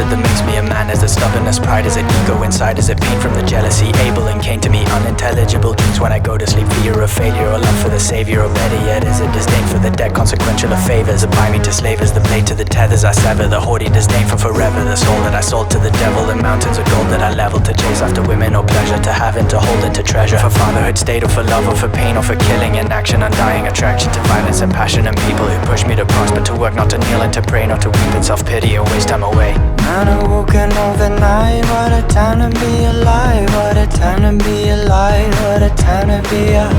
it that makes me a man? Is it stubbornness, pride? Is it ego inside? Is it pain from the jealousy? Abel and Cain to me, unintelligible dreams when I go to sleep. Fear of failure or love for the saviour, or better yet, is it disdain for the dead? Consequential of favours that bind me to slave as the blade to the tethers I sever. The haughty disdain for forever, the soul that I sold to the devil. The mountains of gold that I leveled to chase after women or pleasure, to have and to hold and to treasure. For fatherhood state or for love or for pain or for killing and action, undying attraction to violence and passion, and people who push me to prosper, to work, not to kneel and to pray, not to weep in self-pity or waste time away. Man awoken overnight, what a time to be alive, what a time to be alive, what a time to be a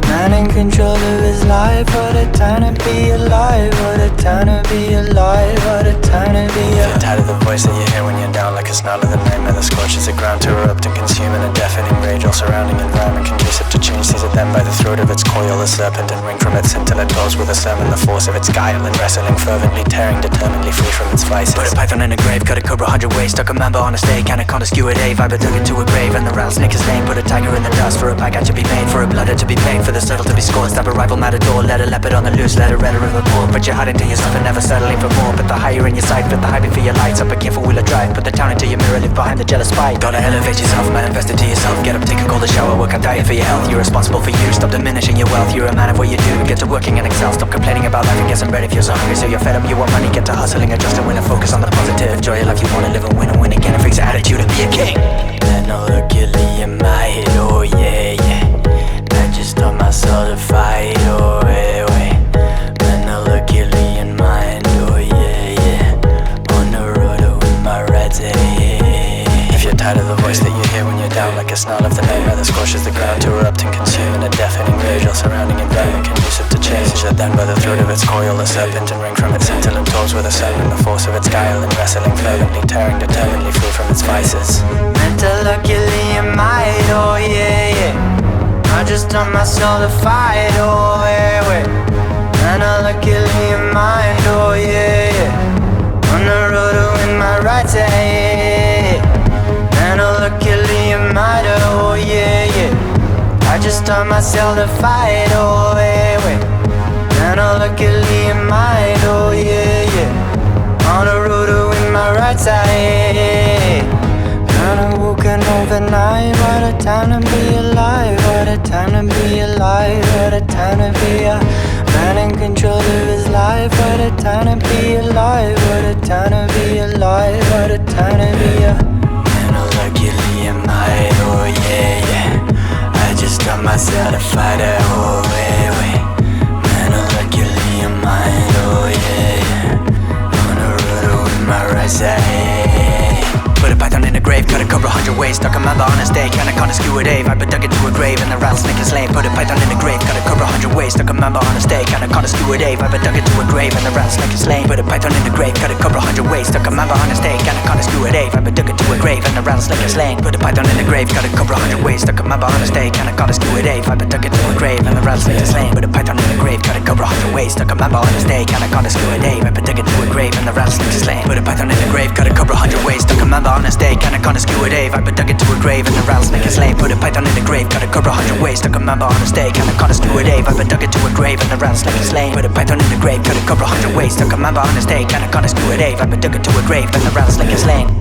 man in control of his life, what a time to be alive, what a time to be alive, what a time to be a... You're tired of the voice that you hear when you're down, like a snarl of the nightmare that scorches the ground to erupt and consume in a deafening rage. All surrounding environment conducive to change, sees it then by the throat of its coil, the serpent, and wring from its until it dwells with a sermon, the force of its guile, and wrestling fervently, tearing determinedly free from its vices. Put a python in a grave, cut a cobra 100 ways, stuck a member on a stake, and a con to skew it, vibe it, dug it to a grave, and the rattlesnake is lame. Put a tiger in the dust for a bag to be made, for a blooded to be paid, for the turtle to be scored, stab a rival matador, let a leopard on the loose, let a redder of a poor. But you're hiding to yourself and never settling for more. But the higher in your sight, put the hyping for your lights, up a careful wheel of drive, put the town into your mirror, live behind the jealous spite. Gotta elevate yourself, manifest it to yourself, get up, take a cold shower, work on diet for your health. You're responsible for you, stop diminishing your wealth. You're a man of what you do, get to working and excel, stop complaining about life and get some bread if you're so hungry. So you're fed up, you want money, get to hustling, adjust and win and focus on the positive. Joy of life, you wanna live and win again, and fix your attitude and be a king. Then I look in my head, oh yeah, yeah. I just taught myself to fight, oh wait, wait. Then I look in my mind, oh yeah, yeah. On the road with my reds, hey. If you're tired of the voice that you hear when you're down, like a snarl of the nightmare that scorches the ground to erupt and consume in a deafening rage, all surrounding environment conducive to change. That then by the throat of its coil, the serpent, and wring from its until it toils with a sermon, the force of its guile, and wrestling fervently, tearing determinedly free from its vices. Mentally in my head, oh yeah, yeah. I just taught myself to fight, oh wait, wait. And I luckily in mind, oh yeah, yeah. On the road to win my rights, hey. And I luckily in mind, oh yeah, yeah. I just taught myself to fight, oh wait, wait. And I luckily in mind, oh yeah, yeah. On the road to win my rights, hey. Man awoken overnight, what a time to be alive, what a time to be alive, what a time to be a man in control of his life, what a time to be alive, what a time to be alive, what a time to be a man luckily in my head, oh yeah, yeah. I just taught myself to fight it, oh wait, wait. Man luckily in my head, oh yeah, yeah. On the road with my right side. Put a python in a grave, cut a cobra 100 ways, stuck a member on a stake, and a con to skew it, vibe it, dug it to a grave, and the rattlesnake is lame. Put a python in a grave, cut a cobra 100 ways, stuck a member on a stake, and a con to skew it, vibe it, dug it to a grave, and the rattlesnake is lame. Put a python in a grave, cut a cobra 100 ways, stuck a member on a stake, and a con to skew it, vibe it, dug it to a grave, and the rattlesnake is lame. Put a python in a grave, cut a cobra 100 ways, stuck a member on a stake, and a con to skew it, vibe it, dug it to a grave, and the rattlesnake is lame. Put a python in a grave, cut a cobra 100 ways, stuck a member on a stake, and a con to skew it, vibe it, dug it to a grave, and the rattlesnake is lame. Put a python in a grave, cut a cobra 100 ways, stuck a member on a stake, and a con to skew it, vibe it, dug it to a grave, and the rattlesnake is lame. Put a python in a grave, cut a cobra 100 ways, stuck a member on a stake, and a con to skew it, vibe it, dug it to a grave, and the rattlesnake is lame. Put a python in a grave, cut a cobra 100 ways, stuck a member on a stake, and a con to skew it, vibe it, dug it to a grave, and the rattlesnake is lame.